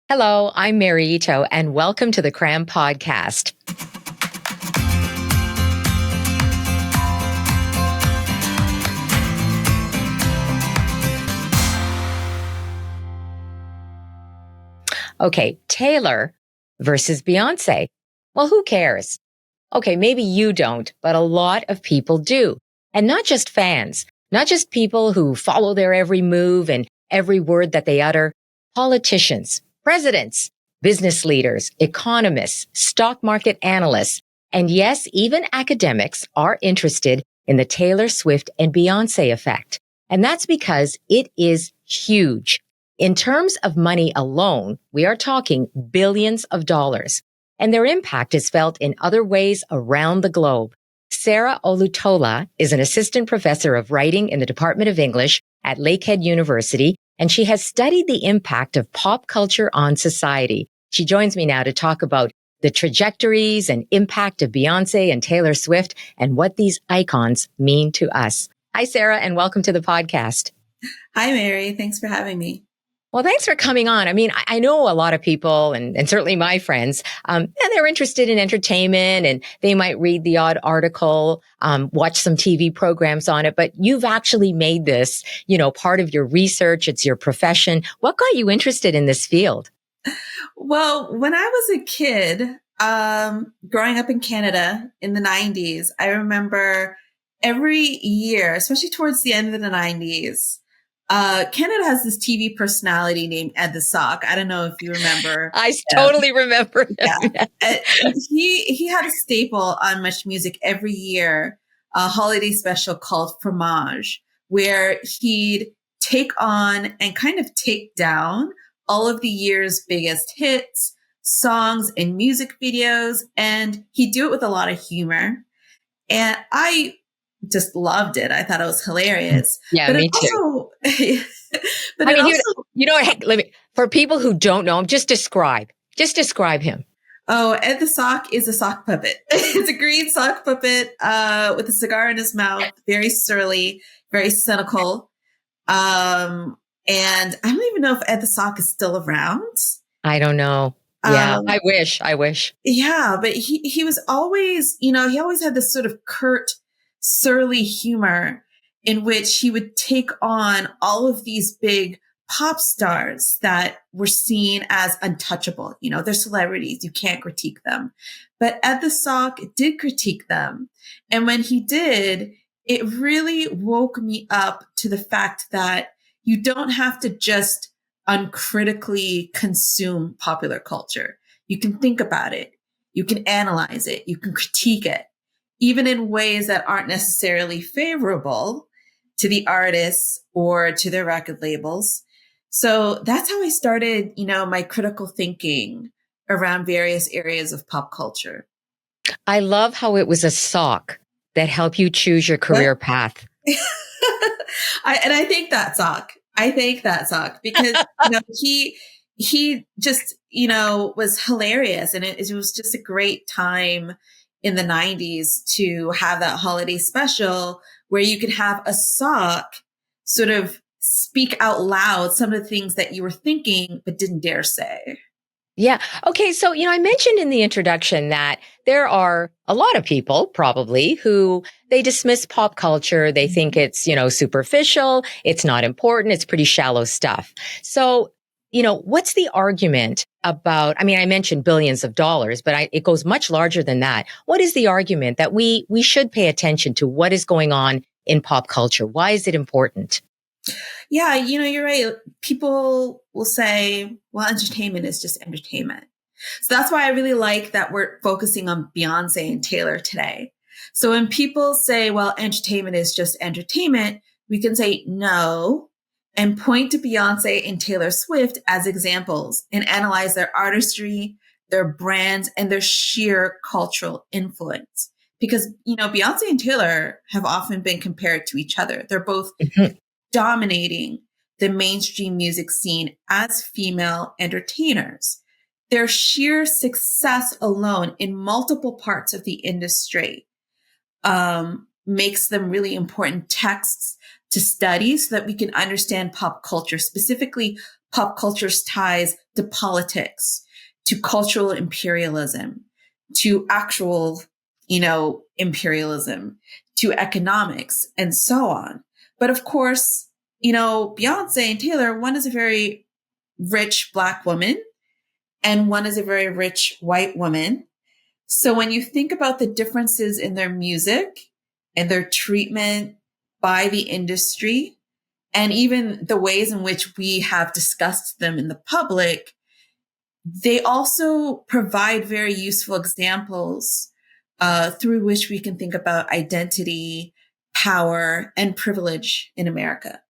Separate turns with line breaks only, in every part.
Hello, I'm Mary Ito, and welcome to the Cram Podcast. Okay, Taylor versus Beyonce. Well, who cares? Okay, maybe you don't, but a lot of people do. And not just fans, not just people who follow their every move and every word that they utter. Politicians, presidents, business leaders, economists, stock market analysts, and yes, even academics are interested in the Taylor Swift and Beyonce effect. And that's because it is huge. In terms of money alone, we are talking billions of dollars, and their impact is felt in other ways around the globe. Sarah Olutola is an assistant professor of writing in the Department of English at Lakehead University, and she has studied the impact of pop culture on society. She joins me now to talk about the trajectories and impact of Beyonce and Taylor Swift and what these icons mean to us. Hi, Sarah, and welcome to the podcast.
Hi, Mary. Thanks for having me.
Well, thanks for coming on. I mean, I know a lot of people and certainly my friends, and they're interested in entertainment and they might read the odd article, watch some TV programs on it, but you've actually made this, part of your research. It's your profession. What got you interested in this field?
Well, when I was a kid, growing up in Canada in the 90s, I remember every year, especially towards the end of the 90s, Canada has this TV personality named Ed the Sock. I don't know if you remember.
I totally remember him.
Yeah. And he had a staple on Much Music every year, a holiday special called Fromage, where he'd take on and kind of take down all of the year's biggest hits, songs, and music videos. And he'd do it with a lot of humor. And I just loved it. I thought it was hilarious.
Yeah,
but
me too. For people who don't know him, just describe him.
Oh, Ed the Sock is a sock puppet. It's a green sock puppet with a cigar in his mouth, very surly, very cynical. And I don't even know if Ed the Sock is still around.
I don't know. Yeah, I wish.
Yeah, but he was always, he always had this sort of curt, surly humor in which he would take on all of these big pop stars that were seen as untouchable. They're celebrities. You can't critique them. But Ed the Sock did critique them. And when he did, it really woke me up to the fact that you don't have to just uncritically consume popular culture. You can think about it. You can analyze it. You can critique it, even in ways that aren't necessarily favorable to the artists or to their record labels. So that's how I started, my critical thinking around various areas of pop culture.
I love how it was a sock that helped you choose your career path.
I thank that sock. Because, he just, was hilarious. And it was just a great time in the 90s to have that holiday special where you could have a sock sort of speak out loud some of the things that you were thinking but didn't dare say.
Yeah. Okay. So, I mentioned in the introduction that there are a lot of people probably who they dismiss pop culture. They think it's, superficial. It's not important. It's pretty shallow stuff. So, what's the argument about, I mentioned billions of dollars, but it goes much larger than that. What is the argument that we should pay attention to what is going on in pop culture? Why is it important?
Yeah, you're right. People will say, well, entertainment is just entertainment. So that's why I really like that we're focusing on Beyonce and Taylor today. So when people say, well, entertainment is just entertainment, we can say no and point to Beyonce and Taylor Swift as examples and analyze their artistry, their brands, and their sheer cultural influence. Because, Beyonce and Taylor have often been compared to each other. They're both dominating the mainstream music scene as female entertainers. Their sheer success alone in multiple parts of the industry makes them really important texts to study so that we can understand pop culture, specifically pop culture's ties to politics, to cultural imperialism, to actual, imperialism, to economics, and so on. But of course, Beyonce and Taylor, one is a very rich Black woman and one is a very rich white woman. So when you think about the differences in their music and their treatment by the industry, and even the ways in which we have discussed them in the public, they also provide very useful examples through which we can think about identity, power, and privilege in America.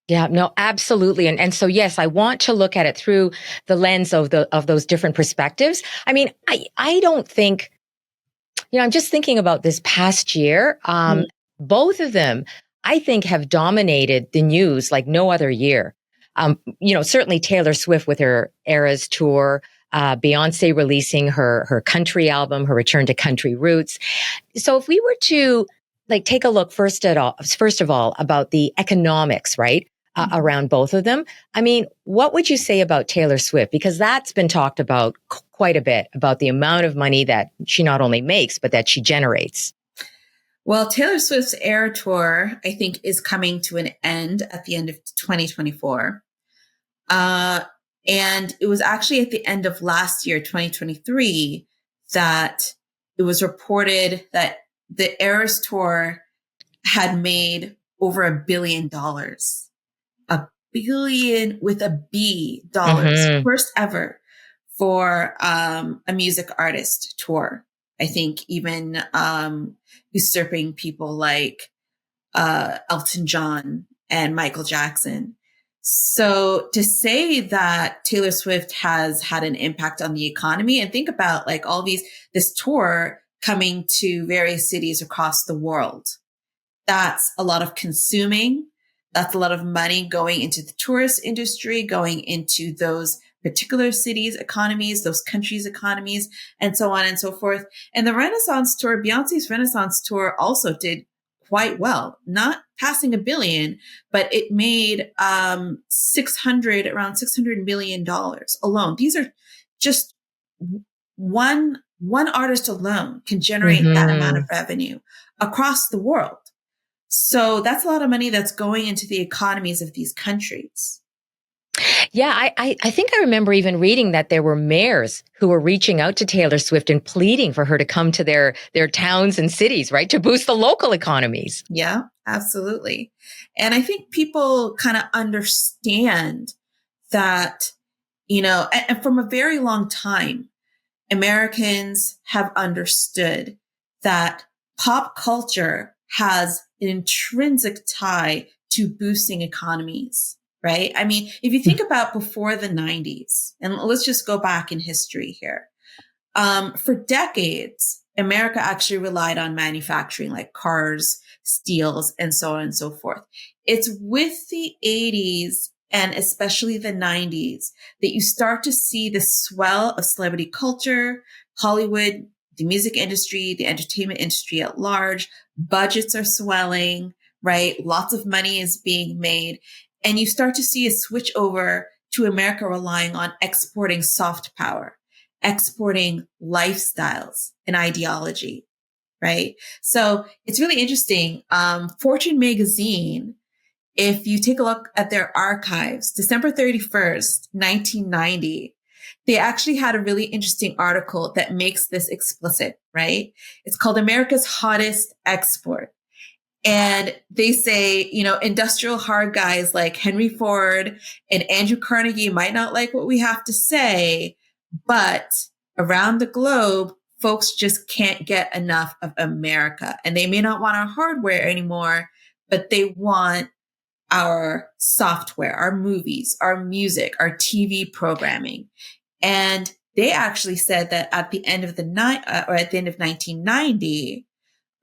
Yeah, no, absolutely. And so, yes, I want to look at it through the lens of those different perspectives. I mean, I don't think, I'm just thinking about this past year. Both of them, I think, have dominated the news like no other year. Certainly Taylor Swift with her Eras tour, Beyonce releasing her country album, her return to country roots. So if we were to take a look first of all about the economics, right? Around both of them. I mean, what would you say about Taylor Swift? Because that's been talked about quite a bit, about the amount of money that she not only makes, but that she generates.
Well, Taylor Swift's Era Tour, I think, is coming to an end at the end of 2024. And it was actually at the end of last year, 2023, that it was reported that the Eras Tour had made over $1 billion. $1 billion with a B dollars, first ever for a music artist tour. I think even usurping people like Elton John and Michael Jackson. So to say that Taylor Swift has had an impact on the economy, and think about this tour coming to various cities across the world. That's a lot of consuming. That's a lot of money going into the tourist industry, going into those particular cities' economies, those countries' economies, and so on and so forth. And the Renaissance tour, Beyonce's Renaissance tour, also did quite well, not passing $1 billion, but it made around $600 million alone. These are just one artist alone can generate that amount of revenue across the world. So that's a lot of money that's going into the economies of these countries.
Yeah, I think I remember even reading that there were mayors who were reaching out to Taylor Swift and pleading for her to come to their towns and cities, right, to boost the local economies.
Yeah, absolutely. And I think people kind of understand that, and from a very long time, Americans have understood that pop culture has an intrinsic tie to boosting economies, right? I mean, if you think about before the 90s, and let's just go back in history here. For decades, America actually relied on manufacturing like cars, steels, and so on and so forth. It's with the 80s and especially the 90s that you start to see the swell of celebrity culture, Hollywood, the music industry, the entertainment industry at large. Budgets are swelling, right? Lots of money is being made. And you start to see a switch over to America relying on exporting soft power, exporting lifestyles and ideology, right? So it's really interesting. Fortune magazine, if you take a look at their archives, December 31st, 1990, they actually had a really interesting article that makes this explicit, right? It's called America's Hottest Export. And they say, industrial hard guys like Henry Ford and Andrew Carnegie might not like what we have to say, but around the globe, folks just can't get enough of America. And they may not want our hardware anymore, but they want our software, our movies, our music, our TV programming. And they actually said that at the end of the at the end of 1990,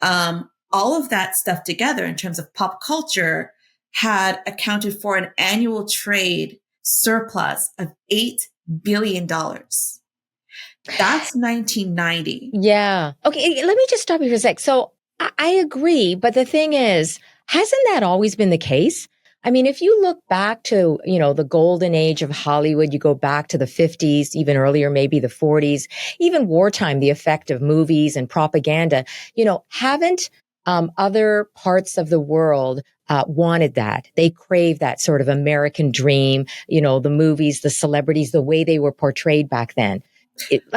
all of that stuff together in terms of pop culture had accounted for an annual trade surplus of $8 billion. That's 1990.
Yeah. Okay. Let me just stop you for a sec. So I agree. But the thing is, hasn't that always been the case? I mean, if you look back to, the golden age of Hollywood, you go back to the 50s, even earlier, maybe the 40s, even wartime, the effect of movies and propaganda, haven't other parts of the world wanted that. They craved that sort of American dream, the movies, the celebrities, the way they were portrayed back then.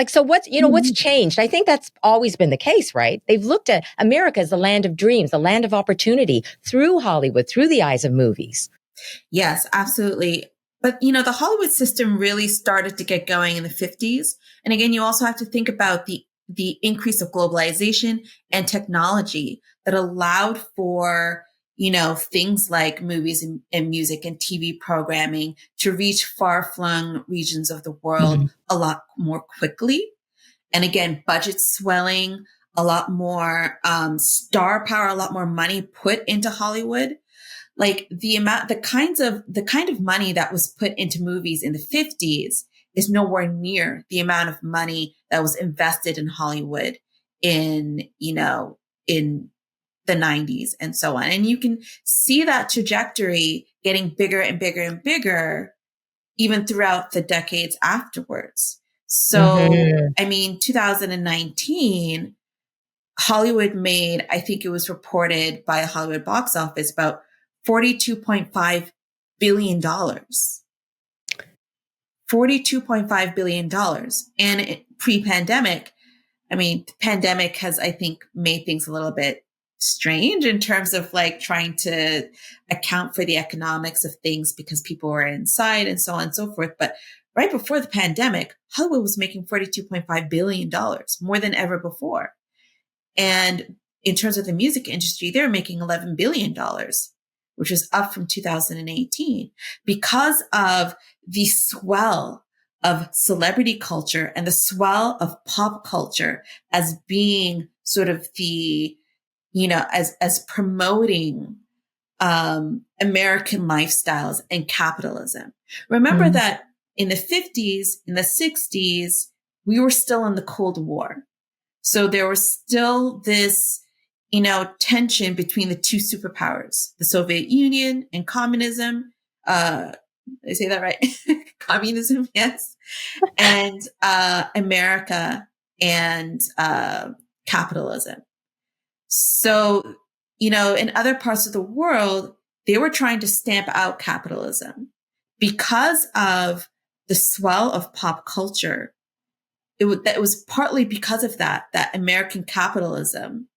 So what's changed? I think that's always been the case, right? They've looked at America as the land of dreams, the land of opportunity through Hollywood, through the eyes of movies.
Yes, absolutely. But, the Hollywood system really started to get going in the 50s. And again, you also have to think about the increase of globalization and technology that allowed for, things like movies and music and TV programming to reach far-flung regions of the world a lot more quickly. And again, budget swelling, a lot more star power, a lot more money put into Hollywood. Like the kind of money that was put into movies in the 50s is nowhere near the amount of money that was invested in Hollywood in the 90s and so on. And you can see that trajectory getting bigger and bigger and bigger even throughout the decades afterwards. So, I mean, 2019, Hollywood made, I think it was reported by the Hollywood box office, about $42.5 billion. $42.5 billion. And pre-pandemic, I mean, the pandemic has, I think, made things a little bit strange in terms of like trying to account for the economics of things because people were inside and so on and so forth. But right before the pandemic, Hollywood was making $42.5 billion, more than ever before. And in terms of the music industry, they're making $11 billion, which is up from 2018 because of the swell of celebrity culture and the swell of pop culture as being sort of the, as promoting American lifestyles and capitalism. Remember that in the 50s, in the 60s, we were still in the Cold War. So there was still this, tension between the two superpowers, the Soviet Union and communism. Did I say that right? Communism, yes. And America and capitalism. So, in other parts of the world, they were trying to stamp out capitalism because of the swell of pop culture. It was partly because of that American capitalism,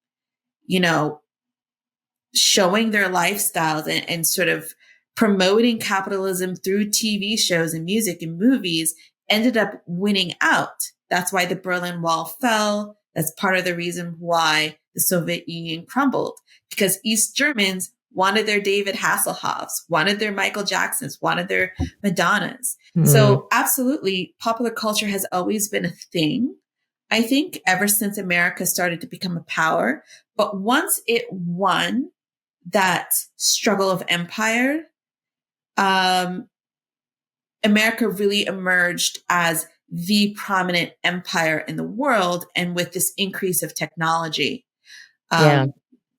showing their lifestyles and sort of promoting capitalism through TV shows and music and movies ended up winning out. That's why the Berlin Wall fell. That's part of the reason why the Soviet Union crumbled, because East Germans wanted their David Hasselhoffs, wanted their Michael Jacksons, wanted their Madonnas. So absolutely, popular culture has always been a thing, I think, ever since America started to become a power. But once it won that struggle of empire, America really emerged as the prominent empire in the world. And with this increase of technology, pop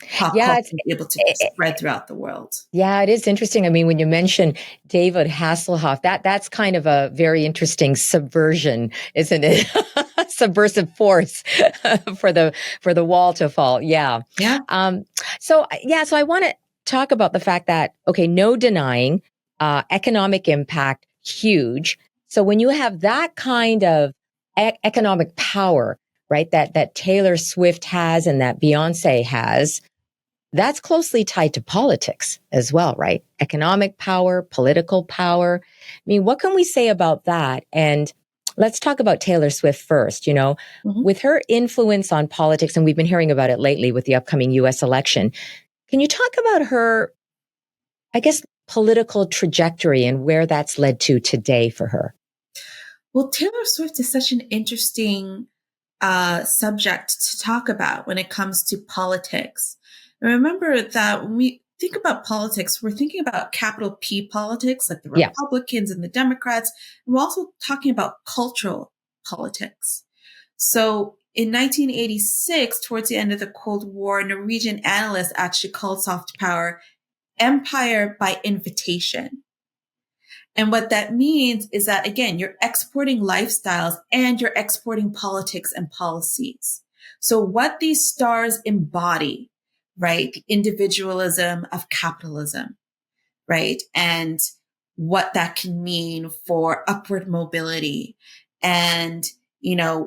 culture was able to spread throughout the world.
Yeah, it is interesting. I mean, when you mention David Hasselhoff, that's kind of a very interesting subversion, isn't it? Subversive force for the wall to fall. Yeah.
Yeah.
So I want to talk about the fact that, okay, no denying, economic impact, huge. So when you have that kind of economic power, right, that Taylor Swift has and that Beyonce has, that's closely tied to politics as well, right? Economic power, political power. I mean, what can we say about that? And let's talk about Taylor Swift first, with her influence on politics, and we've been hearing about it lately with the upcoming US election. Can you talk about her, I guess, political trajectory and where that's led to today for her?
Well, Taylor Swift is such an interesting subject to talk about when it comes to politics. And remember that when we think about politics, we're thinking about capital P politics, like the Republicans and the Democrats. And we're also talking about cultural politics. So in 1986, towards the end of the Cold War, Norwegian analysts actually called soft power empire by invitation. And what that means is that, again, you're exporting lifestyles and you're exporting politics and policies. So what these stars embody, right? The individualism of capitalism, right? And what that can mean for upward mobility and,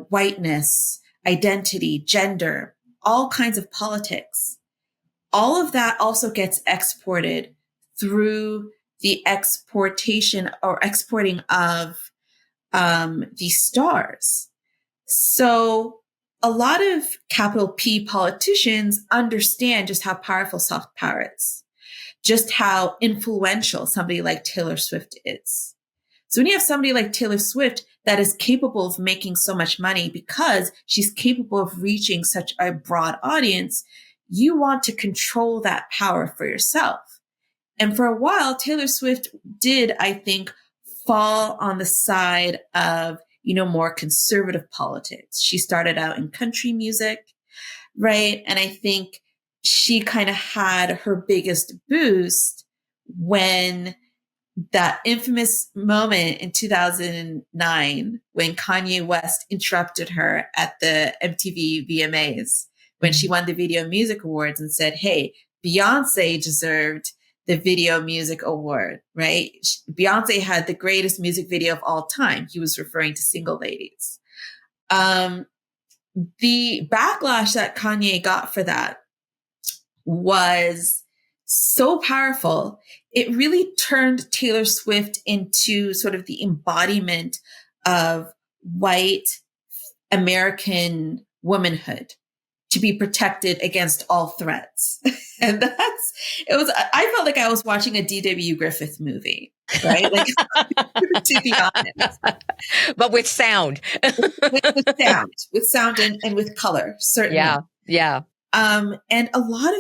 whiteness, identity, gender, all kinds of politics. All of that also gets exported through the exportation or exporting of these stars. So a lot of capital P politicians understand just how powerful soft power is, just how influential somebody like Taylor Swift is. So when you have somebody like Taylor Swift that is capable of making so much money because she's capable of reaching such a broad audience, you want to control that power for yourself. And for a while, Taylor Swift did, I think, fall on the side of, more conservative politics. She started out in country music, right? And I think she kind of had her biggest boost when that infamous moment in 2009 when Kanye West interrupted her at the MTV VMAs when she won the Video Music Awards and said, hey, Beyonce deserved the Video Music Award, right? Beyonce had the greatest music video of all time. He was referring to Single Ladies. The backlash that Kanye got for that was so powerful. It really turned Taylor Swift into sort of the embodiment of white American womanhood to be protected against all threats. And I felt like I was watching a D.W. Griffith movie, right? Like, to be honest.
But with sound.
with sound and with color, certainly.
Yeah.
And a lot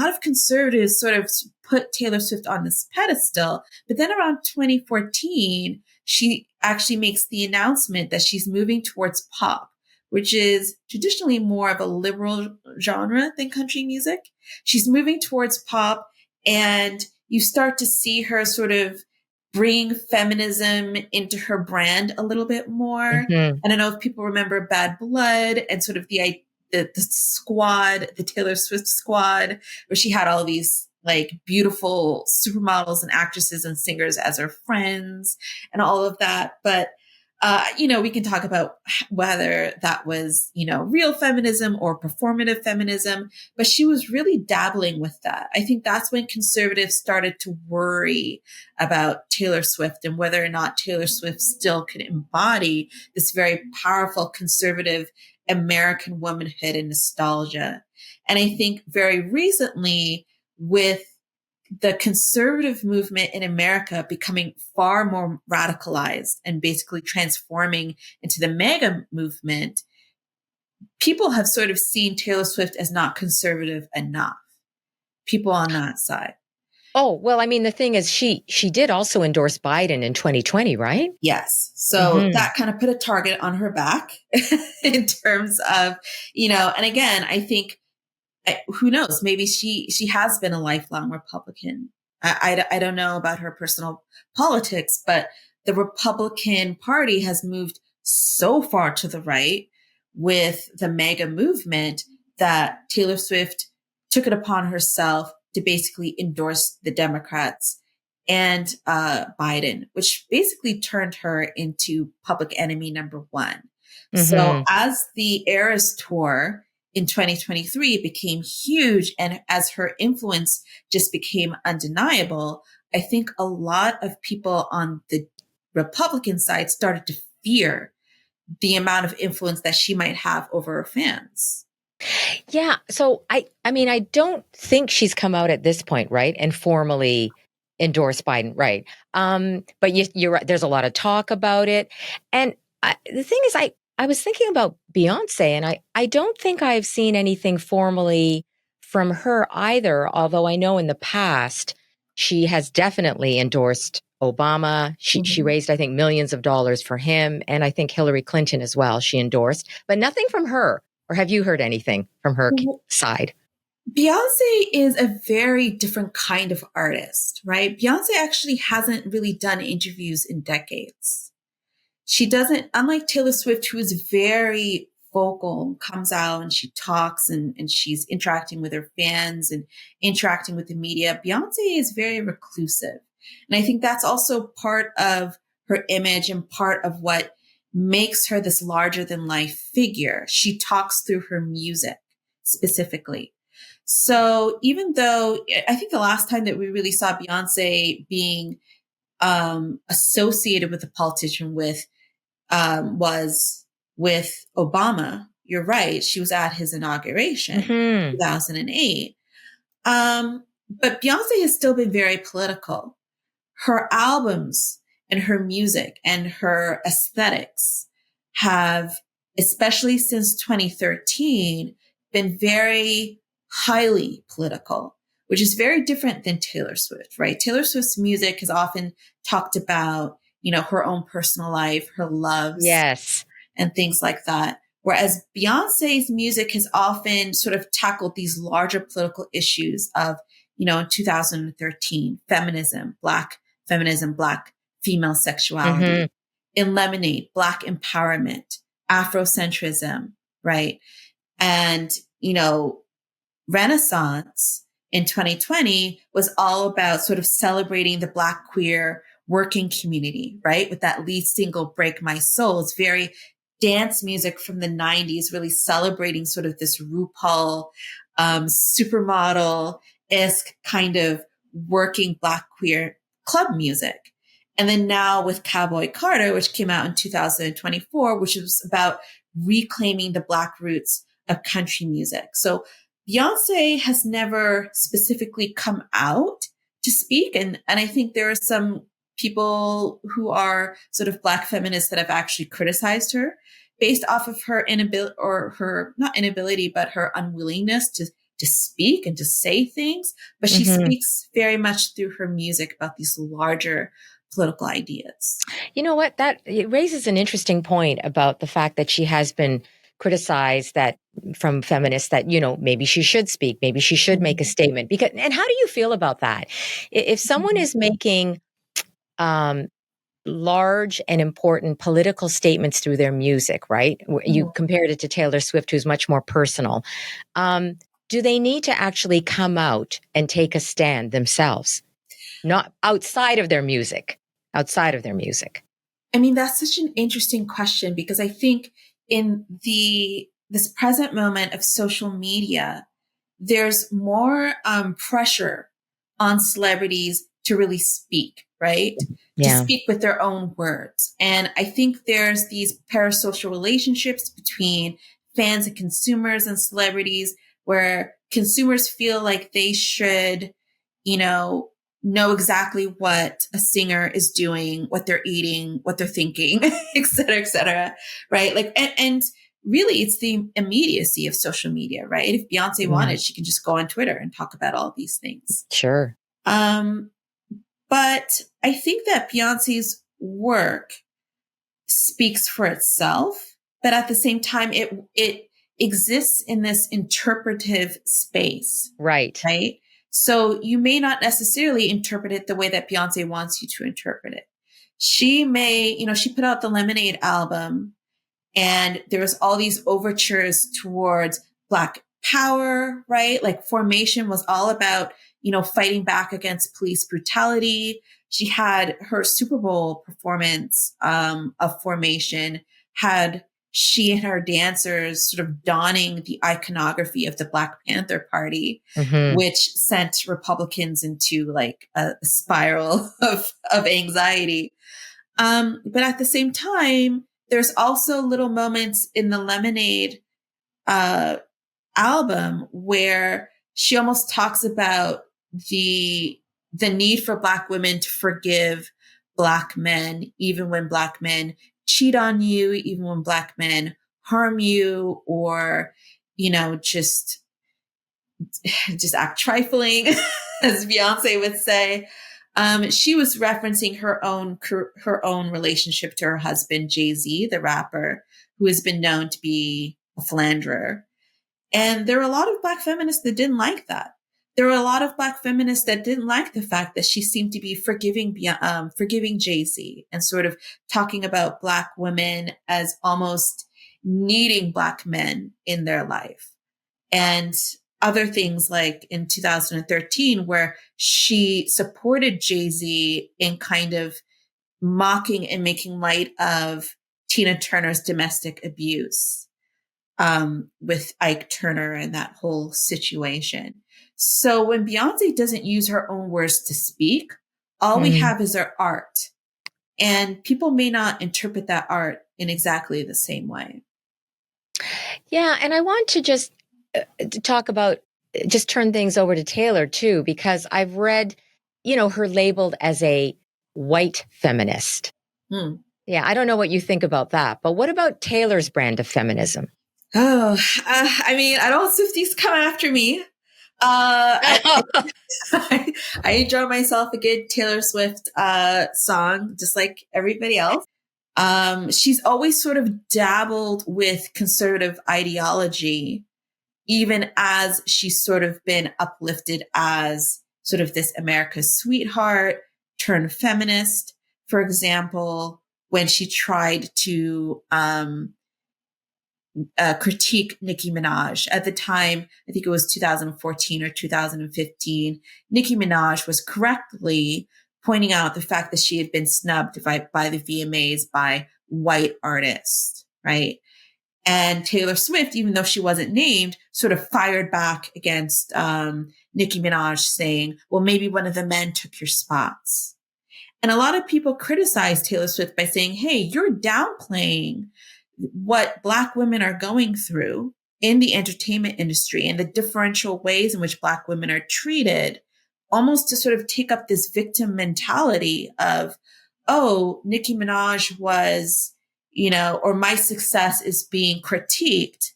of conservatives sort of put Taylor Swift on this pedestal. But then around 2014, she actually makes the announcement that she's moving towards pop, which is traditionally more of a liberal genre than country music. She's moving towards pop, and you start to see her sort of bring feminism into her brand a little bit more.
Mm-hmm.
I don't know if people remember Bad Blood and sort of the squad, the Taylor Swift squad, where she had all these like beautiful supermodels and actresses and singers as her friends and all of that. But, we can talk about whether that was, real feminism or performative feminism, but she was really dabbling with that. I think that's when conservatives started to worry about Taylor Swift and whether or not Taylor Swift still could embody this very powerful conservative American womanhood and nostalgia. And I think very recently, with the conservative movement in America becoming far more radicalized and basically transforming into the MAGA movement, people have sort of seen Taylor Swift as not conservative enough. People on that side.
Oh, well, I mean, the thing is, she did also endorse Biden in 2020, right?
Yes. So that kind of put a target on her back in terms of, and again, I think, who knows, maybe she has been a lifelong Republican. I don't know about her personal politics, but the Republican Party has moved so far to the right with the MAGA movement that Taylor Swift took it upon herself to basically endorse the Democrats and Biden, which basically turned her into public enemy number one. Mm-hmm. So as the Eras Tour in 2023 became huge, and as her influence just became undeniable, I think a lot of people on the Republican side started to fear the amount of influence that she might have over her fans.
Yeah. So I mean, I don't think she's come out at this point, right, and formally endorsed Biden, right? But you're right. There's a lot of talk about it, and the thing is, I was thinking about Beyonce, and I don't think I've seen anything formally from her either. Although I know in the past she has definitely endorsed Obama. She raised, I think, millions of dollars for him, and I think Hillary Clinton as well. She endorsed, but nothing from her. Or have you heard anything from her side?
Beyonce is a very different kind of artist, right? Beyonce actually hasn't really done interviews in decades. She doesn't, unlike Taylor Swift, who is very vocal, comes out and she talks and she's interacting with her fans and interacting with the media. Beyonce is very reclusive. And I think that's also part of her image and part of what makes her this larger than life figure. She talks through her music specifically. So even though I think the last time that we really saw Beyonce being associated with a politician was with Obama. You're right. She was at his inauguration,
Mm-hmm.
2008. But Beyonce has still been very political. Her albums and her music and her aesthetics have, especially since 2013, been very highly political, which is very different than Taylor Swift, right? Taylor Swift's music has often talked about, her own personal life, her loves,
Yes.
and things like that. Whereas Beyonce's music has often sort of tackled these larger political issues of, in 2013, feminism, Black female sexuality.
Mm-hmm.
In Lemonade, Black empowerment, Afrocentrism, right? And, Renaissance in 2020 was all about sort of celebrating the Black queer working community, right? With that lead single, Break My Soul. It's very dance music from the 90s, really celebrating sort of this RuPaul, supermodel-esque kind of working Black queer club music. And then now with Cowboy Carter, which came out in 2024, which was about reclaiming the Black roots of country music. So Beyonce has never specifically come out to speak. And I think there are some people who are sort of Black feminists that have actually criticized her based off of her inability, or her, not inability, but her unwillingness to speak and to say things. But she
Mm-hmm.
speaks very much through her music about these larger political ideas.
You know what? It raises an interesting point about the fact that she has been criticized from feminists that, maybe she should speak, maybe she should make a statement. And how do you feel about that? If someone is making large and important political statements through their music, right? You compared it to Taylor Swift, who's much more personal. Do they need to actually come out and take a stand themselves? Not outside of their music. Outside of their music.
I mean, that's such an interesting question, because I think in this present moment of social media, there's more pressure on celebrities to really speak, right? To
Yeah.
speak with their own words. And I think there's these parasocial relationships between fans and consumers and celebrities, where consumers feel like they should, know exactly what a singer is doing, what they're eating, what they're thinking, et cetera, right? Like, and really it's the immediacy of social media, right? If Beyonce wanted, she can just go on Twitter and talk about all these things.
Sure.
But I think that Beyonce's work speaks for itself, but at the same time, it exists in this interpretive space.
Right.
Right. So you may not necessarily interpret it the way that Beyonce wants you to interpret it. She may, she put out the Lemonade album, and there was all these overtures towards Black power, right? Like Formation was all about, fighting back against police brutality. She had her Super Bowl performance of Formation, had she and her dancers sort of donning the iconography of the Black Panther Party, which sent Republicans into like a spiral of anxiety. But at the same time, there's also little moments in the Lemonade album where she almost talks about the need for Black women to forgive Black men, even when Black men cheat on you, even when Black men harm you, or, just act trifling, as Beyonce would say. She was referencing her own relationship to her husband, Jay-Z, the rapper, who has been known to be a philanderer. And there are a lot of Black feminists that didn't like that. There were a lot of Black feminists that didn't like the fact that she seemed to be forgiving Jay-Z and sort of talking about Black women as almost needing Black men in their life. And other things like in 2013, where she supported Jay-Z in kind of mocking and making light of Tina Turner's domestic abuse with Ike Turner and that whole situation. So when Beyonce doesn't use her own words to speak, all we have is her art. And people may not interpret that art in exactly the same way.
Yeah. And I want to just talk about, just turn things over to Taylor too, because I've read, her labeled as a white feminist. Yeah. I don't know what you think about that, but what about Taylor's brand of feminism?
Oh, I mean, I don't know if Swifties come after me. I enjoy myself a good Taylor Swift song, just like everybody else. She's always sort of dabbled with conservative ideology, even as she's sort of been uplifted as sort of this America's sweetheart turned feminist. For example, when she tried to critique Nicki Minaj. At the time, I think it was 2014 or 2015, Nicki Minaj was correctly pointing out the fact that she had been snubbed by the VMAs by white artists, right? And Taylor Swift, even though she wasn't named, sort of fired back against Nicki Minaj saying, well, maybe one of the men took your spots. And a lot of people criticized Taylor Swift by saying, hey, you're downplaying what Black women are going through in the entertainment industry and the differential ways in which Black women are treated, almost to sort of take up this victim mentality of, oh, Nicki Minaj was, or my success is being critiqued.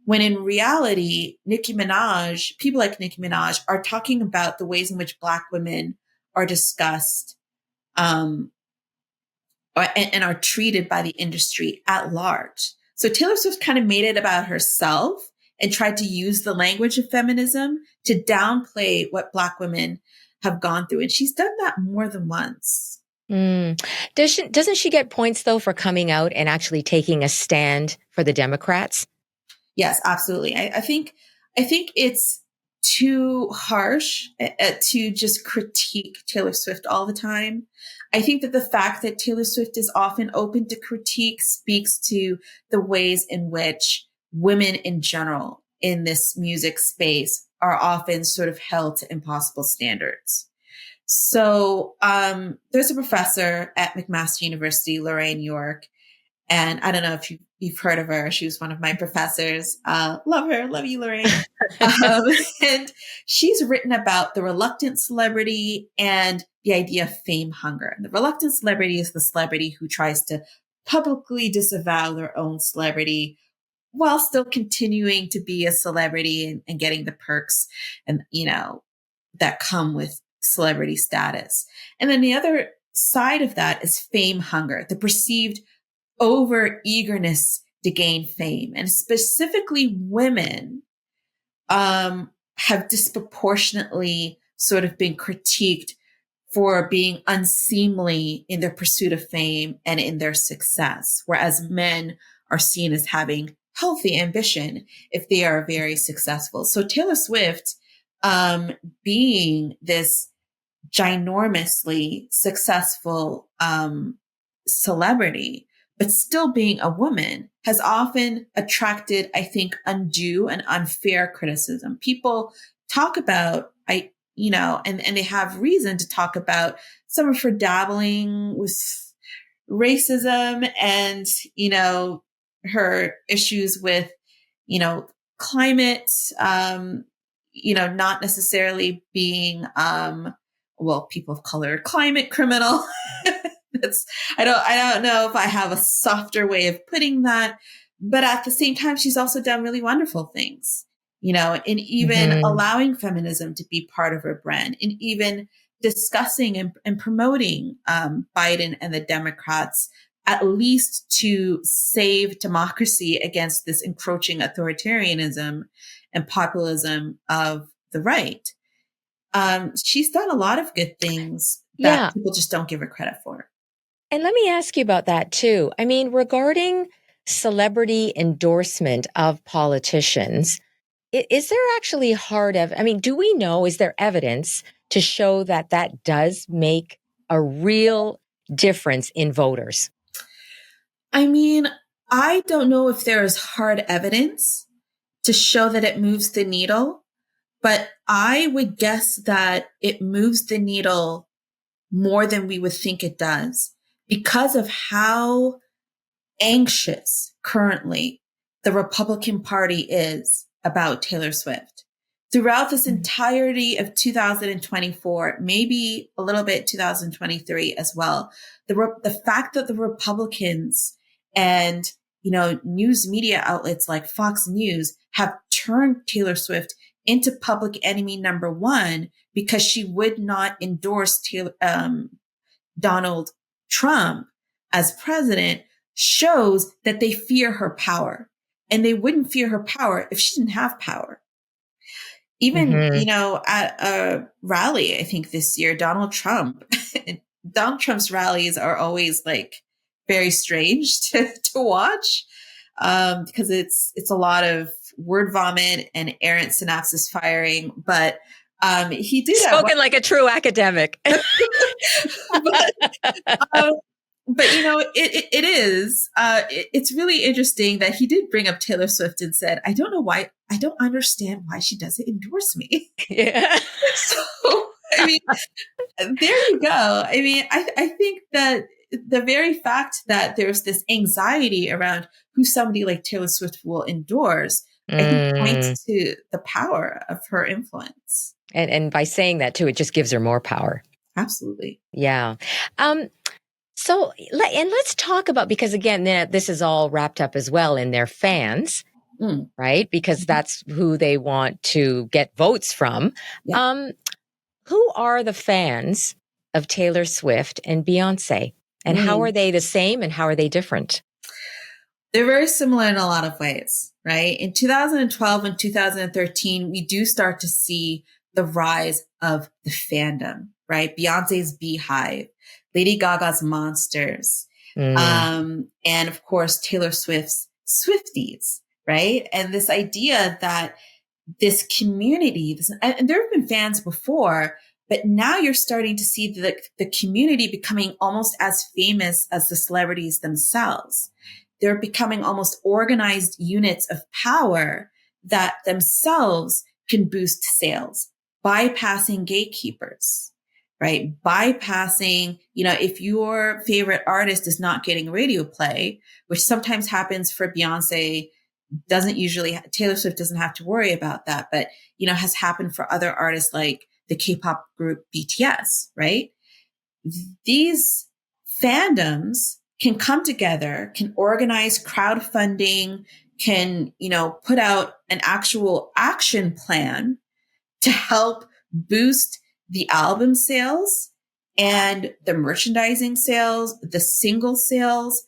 When in reality, people like Nicki Minaj are talking about the ways in which Black women are discussed, and are treated by the industry at large. So Taylor Swift kind of made it about herself and tried to use the language of feminism to downplay what Black women have gone through. And she's done that more than once.
Doesn't she get points though for coming out and actually taking a stand for the Democrats?
Yes, absolutely. I think it's too harsh to just critique Taylor Swift all the time. I think that the fact that Taylor Swift is often open to critique speaks to the ways in which women in general in this music space are often sort of held to impossible standards. So there's a professor at McMaster University, Lorraine York, and I don't know if you've heard of her. She was one of my professors. Love her. Love you, Lorraine. And she's written about the reluctant celebrity and the idea of fame hunger. And the reluctant celebrity is the celebrity who tries to publicly disavow their own celebrity while still continuing to be a celebrity and getting the perks and, that come with celebrity status. And then the other side of that is fame hunger, the perceived over eagerness to gain fame. And specifically women have disproportionately sort of been critiqued for being unseemly in their pursuit of fame and in their success, whereas men are seen as having healthy ambition if they are very successful. So Taylor Swift, being this ginormously successful celebrity, but still being a woman, has often attracted, I think, undue and unfair criticism. People talk about, and they have reason to talk about some of her dabbling with racism and, her issues with, climate, not necessarily being, people of color, climate criminal. I don't know if I have a softer way of putting that, but at the same time, she's also done really wonderful things, in even allowing feminism to be part of her brand, and even discussing and promoting Biden and the Democrats, at least to save democracy against this encroaching authoritarianism, and populism of the right. She's done a lot of good things that
Yeah.
people just don't give her credit for.
And let me ask you about that too. I mean, regarding celebrity endorsement of politicians, is there actually I mean, do we know, is there evidence to show that that does make a real difference in voters?
I mean, I don't know if there is hard evidence to show that it moves the needle, but I would guess that it moves the needle more than we would think it does because of how anxious currently the Republican Party is about Taylor Swift. Throughout this entirety of 2024, maybe a little bit 2023 as well, the fact that the Republicans and news media outlets like Fox News have turned Taylor Swift into public enemy number one because she would not endorse Donald Trump as president shows that they fear her power. And they wouldn't fear her power if she didn't have power. Even, at a rally, I think this year, Donald Trump's rallies are always like very strange to watch, because it's a lot of word vomit and errant synapses firing. But he did
Spoken like a true academic.
but it is. It's really interesting that he did bring up Taylor Swift and said, I don't understand why she doesn't endorse me.
Yeah.
So, I mean, there you go. I mean, I think that the very fact that there's this anxiety around who somebody like Taylor Swift will endorse, I think points to the power of her influence.
And by saying that too, it just gives her more power.
Absolutely.
Yeah. So, let's talk about, because again, this is all wrapped up as well in their fans, right? Because that's who they want to get votes from. Yeah. Who are the fans of Taylor Swift and Beyonce? And how are they the same and how are they different?
They're very similar in a lot of ways, right? In 2012 and 2013, we do start to see the rise of the fandom, right? Beyonce's Beehive, Lady Gaga's Monsters, and of course, Taylor Swift's Swifties, right? And this idea that this community, and there have been fans before, but now you're starting to see the community becoming almost as famous as the celebrities themselves. They're becoming almost organized units of power that themselves can boost sales, bypassing gatekeepers, right? Bypassing, if your favorite artist is not getting radio play, which sometimes happens for Beyonce, Taylor Swift doesn't have to worry about that, but, has happened for other artists like the K-pop group BTS, right? These fandoms can come together, can organize crowdfunding, can, put out an actual action plan to help boost the album sales and the merchandising sales, the single sales,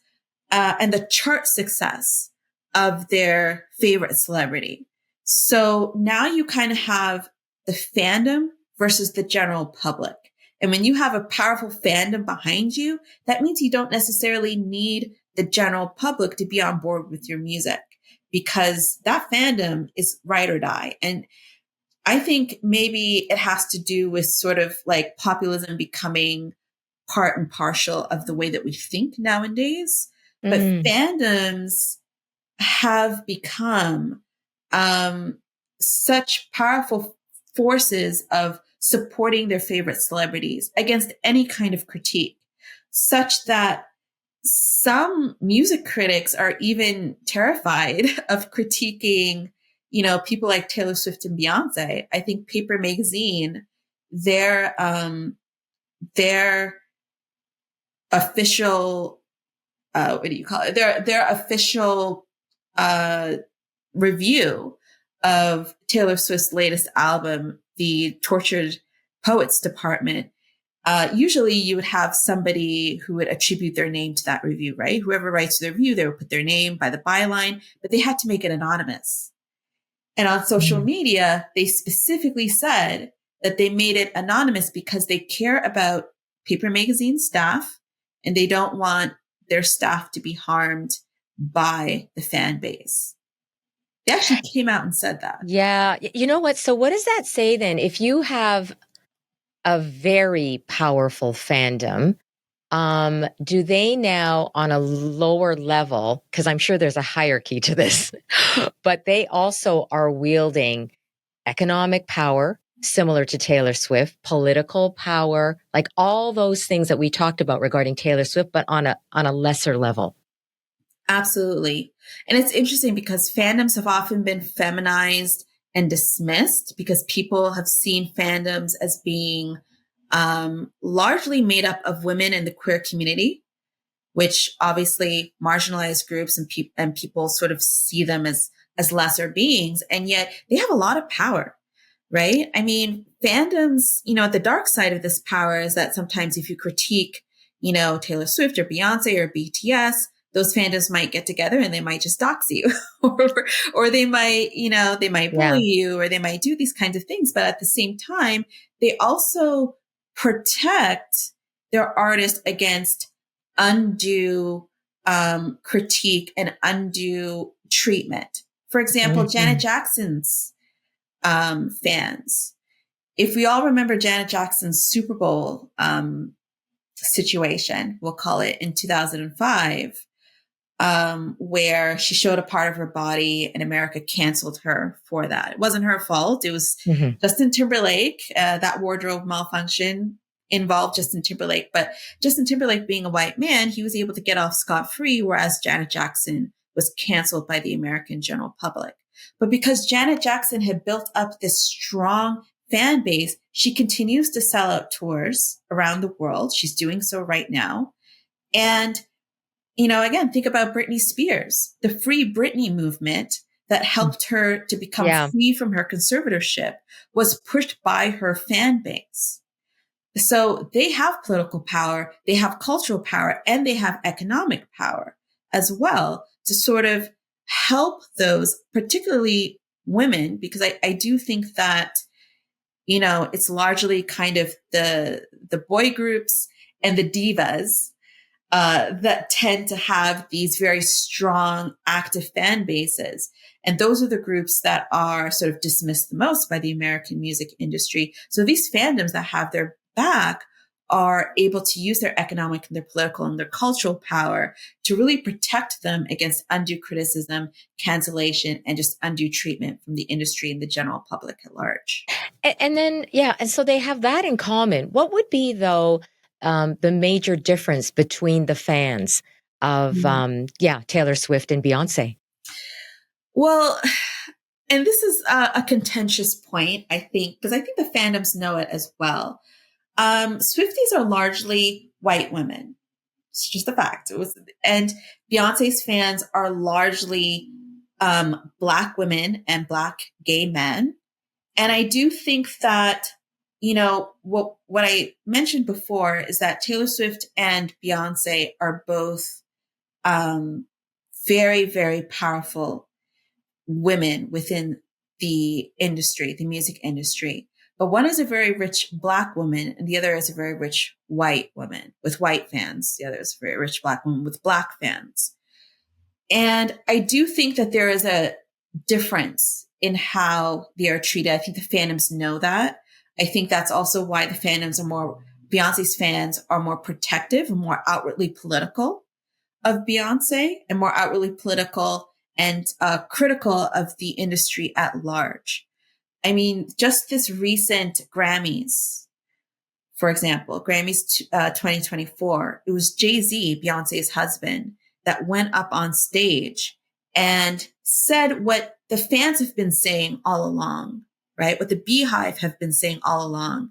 and the chart success of their favorite celebrity. So now you kind of have the fandom versus the general public. And when you have a powerful fandom behind you, that means you don't necessarily need the general public to be on board with your music, because that fandom is ride or die. And I think maybe it has to do with sort of like populism becoming part and parcel of the way that we think nowadays. But fandoms have become such powerful forces of supporting their favorite celebrities against any kind of critique, such that some music critics are even terrified of critiquing, people like Taylor Swift and Beyonce. I think Paper Magazine, their official, what do you call it? Their official review of Taylor Swift's latest album, The Tortured Poets Department. Usually you would have somebody who would attribute their name to that review, right? Whoever writes the review, they would put their name by the byline, but they had to make it anonymous. And on social media, they specifically said that they made it anonymous because they care about Paper Magazine staff and they don't want their staff to be harmed by the fan base. They actually came out and said that.
Yeah. You know what? So what does that say then? If you have a very powerful fandom, do they now on a lower level, because I'm sure there's a hierarchy to this, but they also are wielding economic power, similar to Taylor Swift, political power, like all those things that we talked about regarding Taylor Swift, but on a lesser level.
Absolutely. And it's interesting because fandoms have often been feminized and dismissed because people have seen fandoms as being largely made up of women in the queer community, which obviously marginalized groups and people sort of see them as lesser beings. And yet they have a lot of power, right? I mean, fandoms, the dark side of this power is that sometimes if you critique, Taylor Swift or Beyonce or BTS, those fandoms might get together and they might just dox you or they might, they might bully you or they might do these kinds of things. But at the same time, they also protect their artists against undue critique and undue treatment. For example, Janet Jackson's fans. If we all remember Janet Jackson's Super Bowl situation, we'll call it, in 2005, where she showed a part of her body and America canceled her for that. It wasn't her fault. It was Justin Timberlake. That wardrobe malfunction involved Justin Timberlake, but Justin Timberlake being a white man, he was able to get off scot-free, whereas Janet Jackson was canceled by the American general public. But because Janet Jackson had built up this strong fan base, she continues to sell out tours around the world. She's doing so right now. And again, think about Britney Spears, the Free Britney movement that helped her to become free from her conservatorship was pushed by her fan base. So they have political power, they have cultural power, and they have economic power as well to sort of help those, particularly women, because I do think that, it's largely kind of the boy groups and the divas that tend to have these very strong, active fan bases. And those are the groups that are sort of dismissed the most by the American music industry. So these fandoms that have their back are able to use their economic and their political and their cultural power to really protect them against undue criticism, cancellation, and just undue treatment from the industry and the general public at large.
And then, and so they have that in common. What would be, though, the major difference between the fans of, Taylor Swift and Beyonce?
Well, and this is a contentious point, I think, because I think the fandoms know it as well. Swifties are largely white women. It's just a fact. And Beyonce's fans are largely Black women and Black gay men. And I do think that, what I mentioned before is that Taylor Swift and Beyonce are both very, very powerful women within the industry, the music industry. But one is a very rich Black woman and the other is a very rich white woman with white fans. The other is a very rich Black woman with Black fans. And I do think that there is a difference in how they are treated. I think the fandoms know that. I think that's also why the fandoms Beyonce's fans are more protective and more outwardly political of Beyonce and more outwardly political and critical of the industry at large. I mean, just this recent Grammys, for example, Grammys 2024, it was Jay-Z, Beyonce's husband, that went up on stage and said what the fans have been saying all along, right? What the Beehive have been saying all along,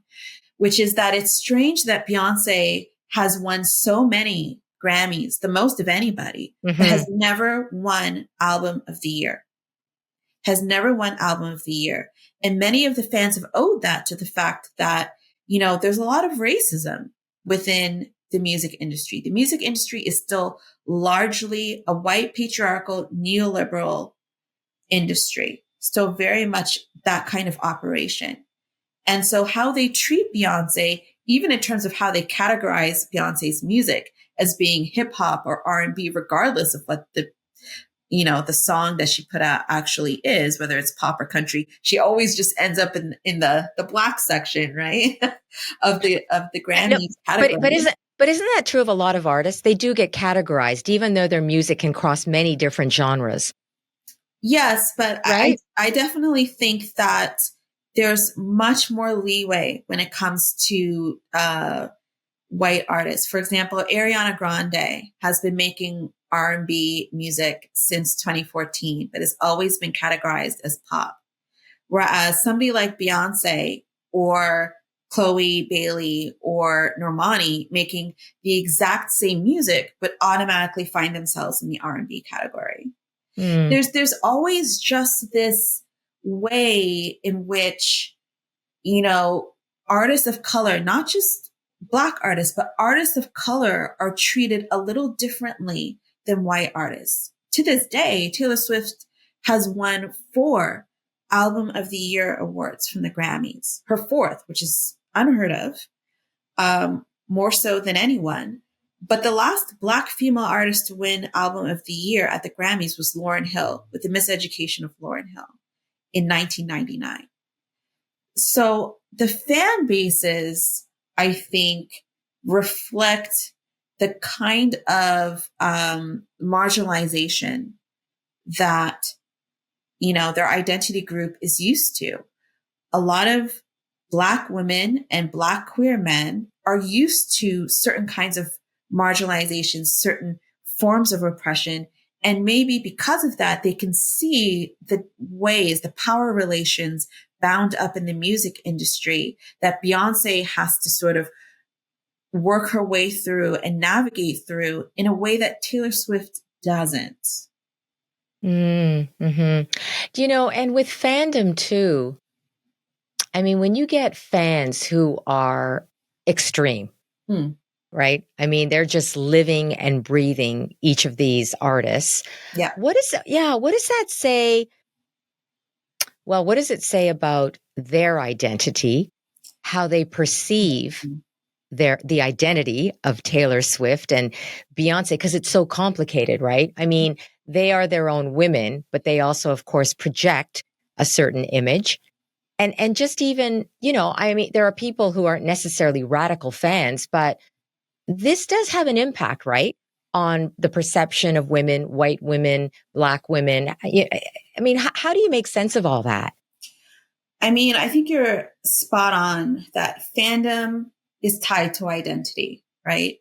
which is that it's strange that Beyonce has won so many Grammys, the most of anybody, but has never won Album of the Year. Has never won Album of the Year. And many of the fans have owed that to the fact that, there's a lot of racism within the music industry. The music industry is still largely a white patriarchal neoliberal industry. still very much that kind of operation. And so how they treat Beyonce, even in terms of how they categorize Beyonce's music as being hip hop or R&B, regardless of what the song that she put out actually is, whether it's pop or country, she always just ends up in the black section, right? of the
No,
Grammys
but
category.
isn't that true of a lot of artists? They do get categorized, even though their music can cross many different genres.
Yes, but
Right?
I definitely think that there's much more leeway when it comes to white artists. For example, Ariana Grande has been making R&B music since 2014, but has always been categorized as pop. Whereas somebody like Beyonce or Chloe Bailey or Normani making the exact same music, but automatically find themselves in the R&B category.
Mm.
There's always just this way in which, artists of color, not just Black artists, but artists of color are treated a little differently than white artists. To this day, Taylor Swift has won 4 Album of the Year awards from the Grammys, her 4th, which is unheard of, more so than anyone. But the last Black female artist to win Album of the Year at the Grammys was Lauryn Hill with The Miseducation of Lauryn Hill in 1999. So the fan bases, I think, reflect the kind of marginalization that, their identity group is used to. A lot of Black women and Black queer men are used to certain kinds of marginalization, certain forms of oppression. And maybe because of that, they can see the ways, the power relations bound up in the music industry that Beyonce has to sort of work her way through and navigate through in a way that Taylor Swift doesn't.
Mm-hmm. And with fandom too, I mean, when you get fans who are extreme, right? I mean, they're just living and breathing each of these artists.
Yeah.
What does that say? Well, what does it say about their identity, how they perceive the identity of Taylor Swift and Beyonce? Because it's so complicated, right? I mean, they are their own women, but they also, of course, project a certain image. And just even, I mean, there are people who aren't necessarily radical fans, but this does have an impact, right? On the perception of women, white women, Black women. I mean, how do you make sense of all that?
I mean, I think you're spot on that fandom is tied to identity, right?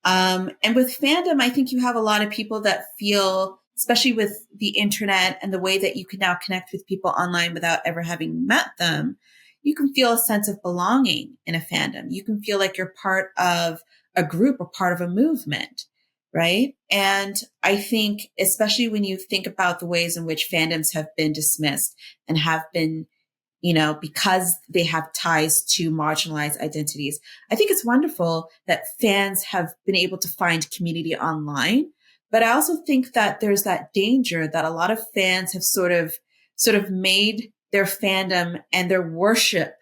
And with fandom, I think you have a lot of people that feel, especially with the internet and the way that you can now connect with people online without ever having met them, you can feel a sense of belonging in a fandom. You can feel like you're part of a group or part of a movement, right? And I think, especially when you think about the ways in which fandoms have been dismissed and have been, because they have ties to marginalized identities. I think it's wonderful that fans have been able to find community online. But I also think that there's that danger that a lot of fans have sort of made their fandom and their worship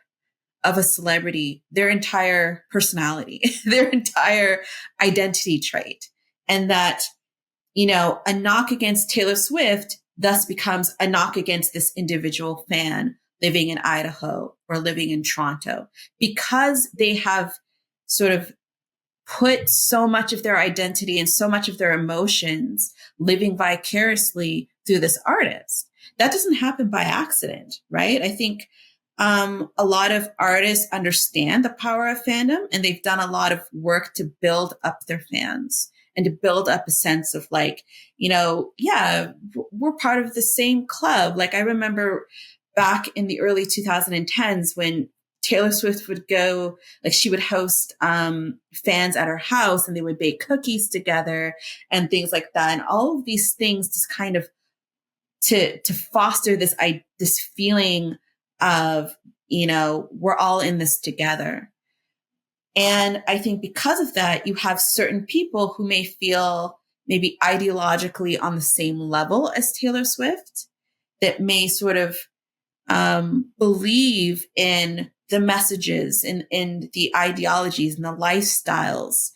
of a celebrity their entire personality, their entire identity trait. And that, a knock against Taylor Swift thus becomes a knock against this individual fan living in Idaho or living in Toronto, because they have sort of put so much of their identity and so much of their emotions living vicariously through this artist. That doesn't happen by accident, right? I think a lot of artists understand the power of fandom, and they've done a lot of work to build up their fans and to build up a sense of like, we're part of the same club. Like I remember back in the early 2010s when Taylor Swift would go, like she would host fans at her house and they would bake cookies together and things like that. And all of these things just kind of to foster this feeling of, we're all in this together. And I think because of that, you have certain people who may feel maybe ideologically on the same level as Taylor Swift. that may sort of believe in the messages and in the ideologies and the lifestyles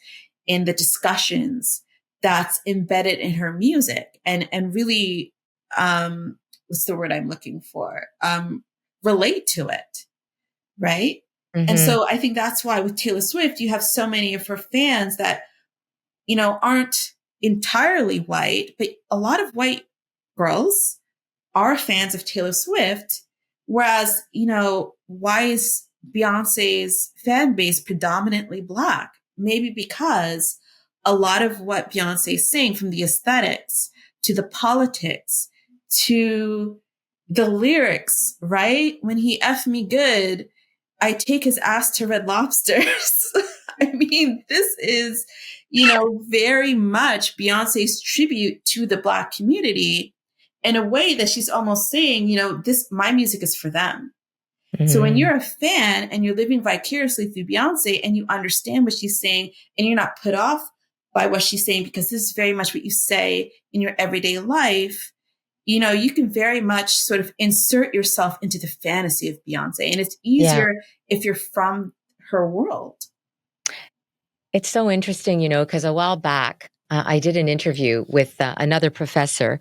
in the discussions that's embedded in her music, and really, what's the word I'm looking for? Relate to it. Right. And
Mm-hmm.
so I think that's why with Taylor Swift, you have so many of her fans that, aren't entirely white, but a lot of white girls are fans of Taylor Swift. Whereas, why is Beyonce's fan base predominantly Black? Maybe because a lot of what Beyonce is saying, from the aesthetics to the politics to the lyrics, right? When he F me good, I take his ass to Red Lobsters. I mean, this is, very much Beyonce's tribute to the Black community, in a way that she's almost saying, my music is for them. So when
Mm-hmm.
you're a fan and you're living vicariously through Beyonce and you understand what she's saying and you're not put off by what she's saying, because this is very much what you say in your everyday life, you can very much sort of insert yourself into the fantasy of Beyonce. And it's
Yeah.
easier if you're from her world.
It's so interesting, because a while back, I did an interview with another professor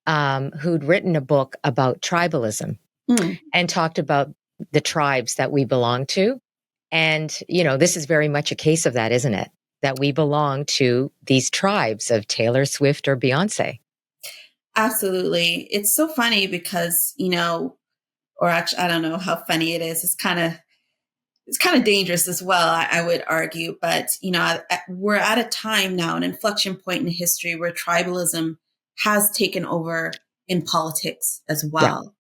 who'd written a book about tribalism
Mm.
and talked about the tribes that we belong to. And, this is very much a case of that, isn't it? That we belong to these tribes of Taylor Swift or Beyonce.
Absolutely. It's so funny because, or actually, I don't know how funny it is. It's kind of dangerous as well, I would argue. But, we're at a time now, an inflection point in history where tribalism has taken over in politics as
Yeah.
well.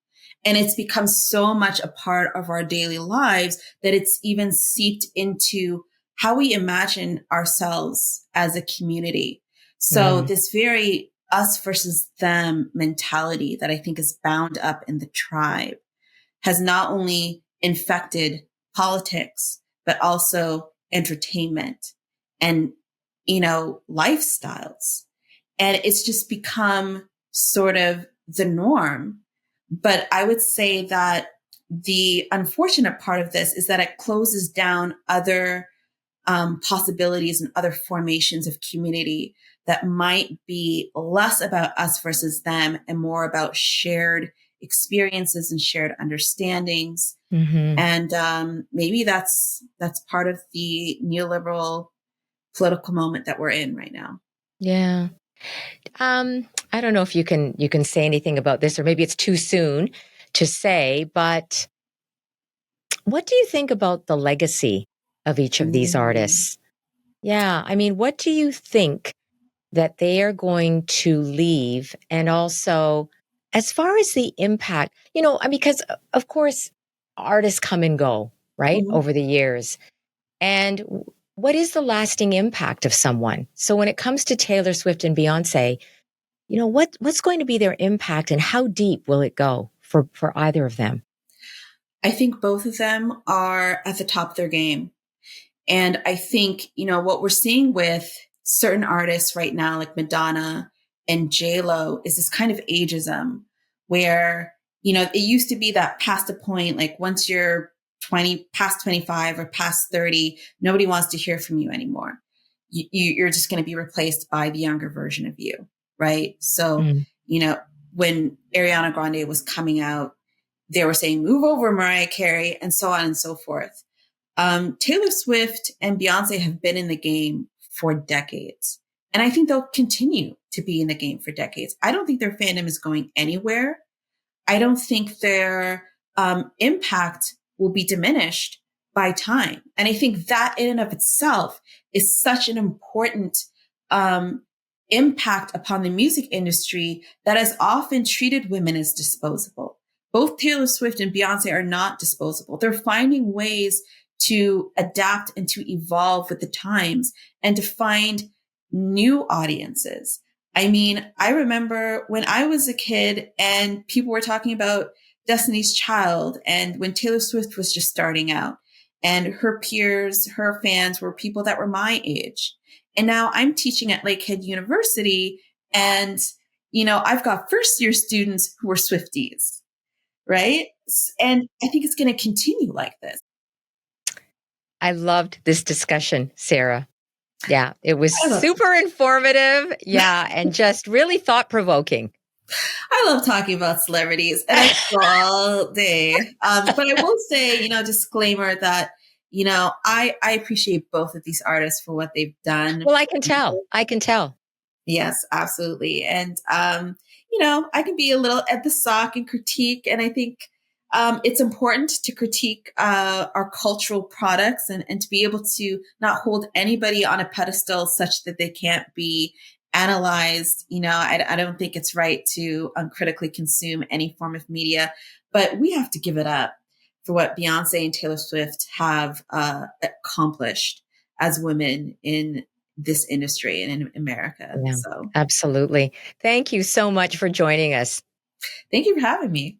And it's become so much a part of our daily lives that it's even seeped into how we imagine ourselves as a community. So
Mm.
this very us versus them mentality that I think is bound up in the tribe has not only infected politics, but also entertainment and, lifestyles. And it's just become sort of the norm. But I would say that the unfortunate part of this is that it closes down other possibilities and other formations of community that might be less about us versus them and more about shared experiences and shared understandings.
Mm-hmm.
And maybe that's part of the neoliberal political moment that we're in right now.
Yeah. I don't know if you can say anything about this, or maybe it's too soon to say, but what do you think about the legacy of each of these
Mm.
artists? Yeah. I mean, what do you think that they are going to leave? And also, as far as the impact, because of course, artists come and go, right,
Mhm.
over the years. And what is the lasting impact of someone? So when it comes to Taylor Swift and Beyonce, what's going to be their impact, and how deep will it go for either of them?
I think both of them are at the top of their game. And I think, what we're seeing with certain artists right now, like Madonna and J-Lo, is this kind of ageism where, it used to be that past a point, like once you're past 25 or past 30, nobody wants to hear from you anymore. You're just going to be replaced by the younger version of you. Right. So,
Mm.
when Ariana Grande was coming out, they were saying, move over, Mariah Carey, and so on and so forth. Taylor Swift and Beyonce have been in the game for decades. And I think they'll continue to be in the game for decades. I don't think their fandom is going anywhere. I don't think their impact will be diminished by time. And I think that in and of itself is such an important um, impact upon the music industry that has often treated women as disposable. Both Taylor Swift and Beyonce are not disposable. They're finding ways to adapt and to evolve with the times and to find new audiences. I mean, I remember when I was a kid and people were talking about Destiny's Child, and when Taylor Swift was just starting out, and her peers, her fans were people that were my age. And now I'm teaching at Lakehead University, and I've got first year students who are Swifties, right? And I think it's going to continue like this.
I loved this discussion, Sarah. Yeah, it was super informative. Yeah, and just really thought-provoking.
I love talking about celebrities, and I could go all day. But I will say, disclaimer that, I appreciate both of these artists for what they've done.
Well, I can tell.
Yes, absolutely. And, I can be a little at the sock and critique. And I think it's important to critique our cultural products and to be able to not hold anybody on a pedestal such that they can't be analyzed. I don't think it's right to uncritically consume any form of media, but we have to give it up for what Beyonce and Taylor Swift have accomplished as women in this industry and in America.
Yeah,
So
absolutely. Thank you so much for joining us.
thank you for having me.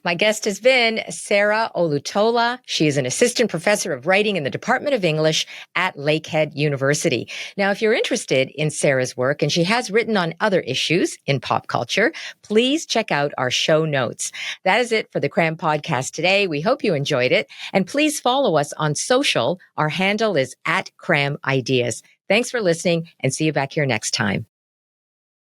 My guest has been Sarah Olutola. She is an assistant professor of writing in the Department of English at Lakehead University. Now, if you're interested in Sarah's work, and she has written on other issues in pop culture, please check out our show notes. That is it for the Cram Podcast today. We hope you enjoyed it. And please follow us on social. Our handle is @CramIdeas. Thanks for listening, and see you back here next time.